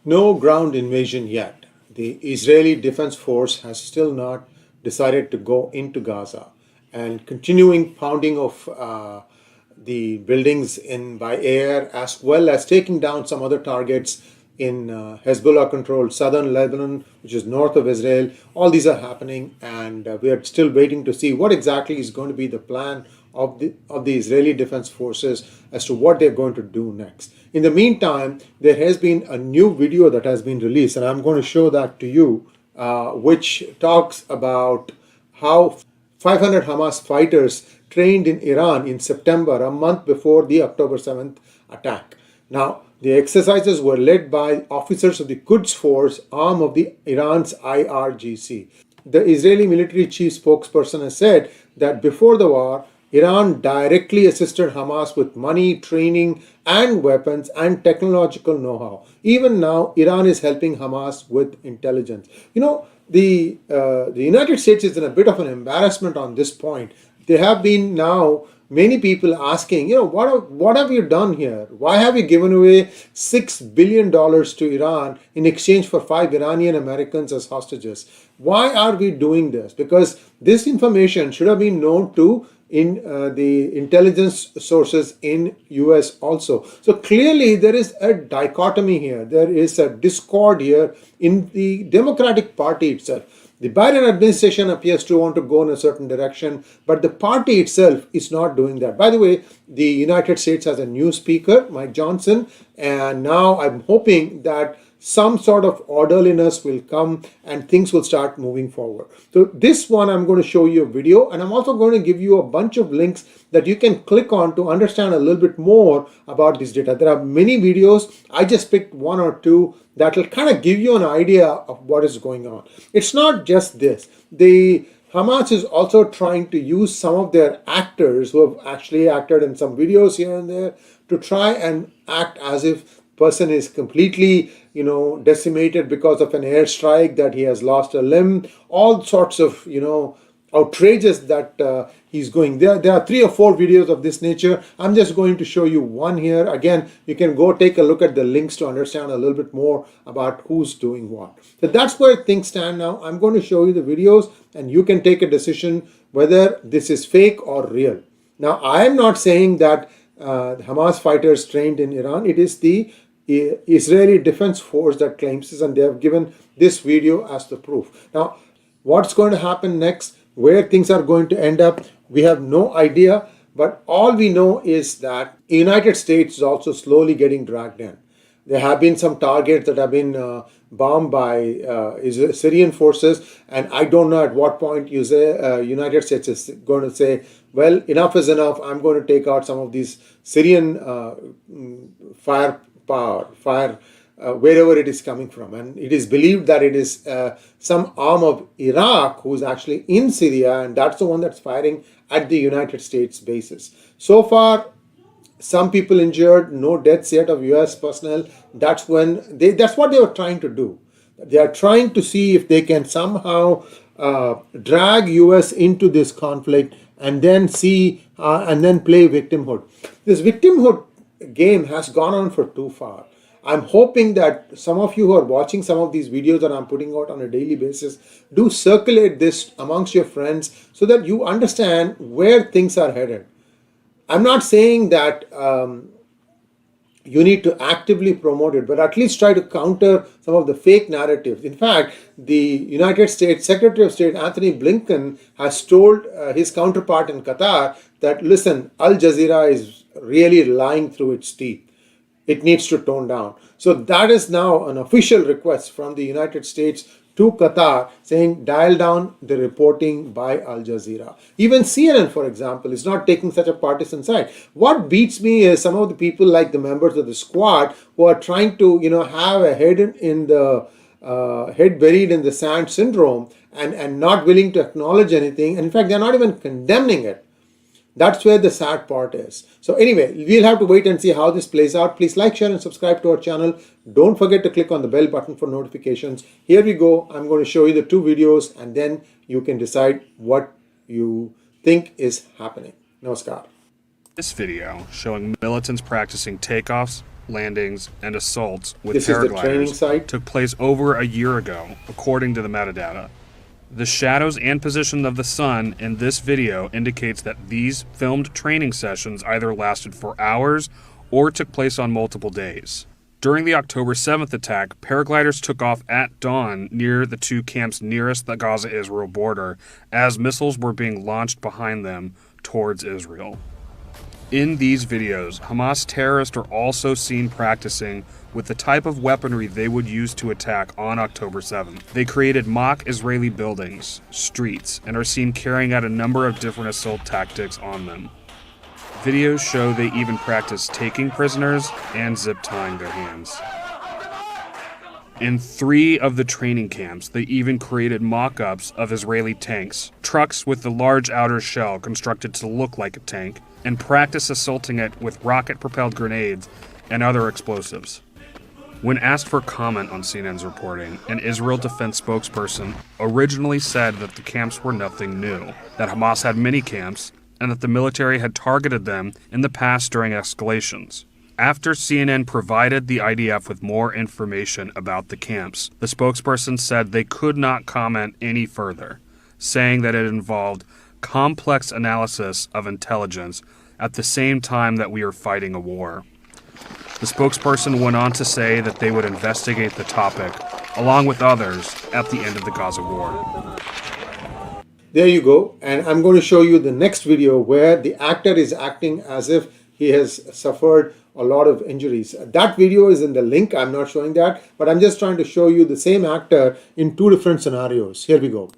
No ground invasion yet. The Israeli Defense Force has still not decided to go into Gaza, and continuing pounding of the buildings by air, as well as taking down some other targets in Hezbollah-controlled southern Lebanon, which is north of Israel. All these are happening, and we are still waiting to see what exactly is going to be the plan of the Israeli Defense Forces as to what they're going to do next. In the meantime, there has been a new video that has been released, and I'm going to show that to you, which talks about how 500 Hamas fighters trained in Iran in September, a month before the October 7th attack. Now, the exercises were led by officers of the Quds force, arm of Iran's IRGC. The Israeli military chief spokesperson has said that before the war, Iran directly assisted Hamas with money, training, and weapons and technological know-how. Even now, Iran is helping Hamas with intelligence. You know, the United States is in a bit of an embarrassment on this point. There have been now many people asking, what have you done here? Why have you given away $6 billion to Iran in exchange for 5 Iranian Americans as hostages? Why are we doing this? Because this information should have been known to the intelligence sources in US also. So clearly there is a dichotomy here. There is a discord here in the Democratic Party itself. The Biden administration appears to want to go in a certain direction, but the party itself is not doing that. By the way, the United States has a new speaker, Mike Johnson, and now I'm hoping that some sort of orderliness will come and things will start moving forward. So this one, I'm going to show you a video, and I'm also going to give you a bunch of links that you can click on to understand a little bit more about this data. There are many videos. I just picked one or two that will kind of give you an idea of what is going on. It's not just this. The Hamas is also trying to use some of their actors who have actually acted in some videos here and there to try and act as if person is completely, decimated because of an airstrike, that he has lost a limb, all sorts of, outrageous that he's going. There are 3 or 4 videos of this nature. I'm just going to show you one here. Again, you can go take a look at the links to understand a little bit more about who's doing what. So that's where things stand now. I'm going to show you the videos, and you can take a decision whether this is fake or real. Now, I am not saying that Hamas fighters trained in Iran. It is the Israeli Defense Force that claims this, and they have given this video as the proof. Now, what's going to happen next, where things are going to end up, we have no idea, but all we know is that the United States is also slowly getting dragged in. There have been some targets that have been bombed by Syrian forces, and I don't know at what point United States is going to say, well, enough is enough, I'm going to take out some of these Syrian firepower, wherever it is coming from. And it is believed that it is some arm of Iraq who is actually in Syria, and that's the one that's firing at the United States bases. So far, some people injured, no deaths yet of US personnel. That's what they were trying to do. They are trying to see if they can somehow drag US into this conflict and then and then play victimhood. This victimhood game has gone on for too far. I'm hoping that some of you who are watching some of these videos that I'm putting out on a daily basis do circulate this amongst your friends so that you understand where things are headed. I'm not saying that you need to actively promote it, but at least try to counter some of the fake narratives. In fact, the United States Secretary of State Anthony Blinken has told his counterpart in Qatar that, listen, Al Jazeera is really lying through its teeth. It needs to tone down. So that is now an official request from the United States to Qatar saying dial down the reporting by Al Jazeera. Even CNN, for example, is not taking such a partisan side. What beats me is some of the people like the members of the squad who are trying to, have a head buried in the sand syndrome and not willing to acknowledge anything. And in fact, they're not even condemning it. That's where the sad part is. So anyway, we'll have to wait and see how this plays out. Please like, share, and subscribe to our channel. Don't forget to click on the bell button for notifications. Here we go. I'm going to show you the 2 videos, and then you can decide what you think is happening. Namaskar. This video showing militants practicing takeoffs, landings, and assaults with This is the training paragliders site. took place over a year ago, according to the metadata. The shadows and position of the sun in this video indicates that these filmed training sessions either lasted for hours or took place on multiple days. During the October 7th attack, paragliders took off at dawn near the two camps nearest the Gaza-Israel border as missiles were being launched behind them towards Israel. In these videos, Hamas terrorists are also seen practicing with the type of weaponry they would use to attack on October 7th. They created mock Israeli buildings, streets, and are seen carrying out a number of different assault tactics on them. Videos show they even practice taking prisoners and zip tying their hands. In 3 of the training camps, they even created mock-ups of Israeli tanks, trucks with the large outer shell constructed to look like a tank, and practice assaulting it with rocket-propelled grenades and other explosives. When asked for comment on CNN's reporting, an Israel defense spokesperson originally said that the camps were nothing new, that Hamas had many camps, and that the military had targeted them in the past during escalations. After CNN provided the IDF with more information about the camps, the spokesperson said they could not comment any further, saying that it involved complex analysis of intelligence at the same time that we are fighting a war. The spokesperson went on to say that they would investigate the topic, along with others, at the end of the Gaza war. There you go. And I'm going to show you the next video where the actor is acting as if he has suffered a lot of injuries. That video is in the link. I'm not showing that, but I'm just trying to show you the same actor in 2 different scenarios. Here we go.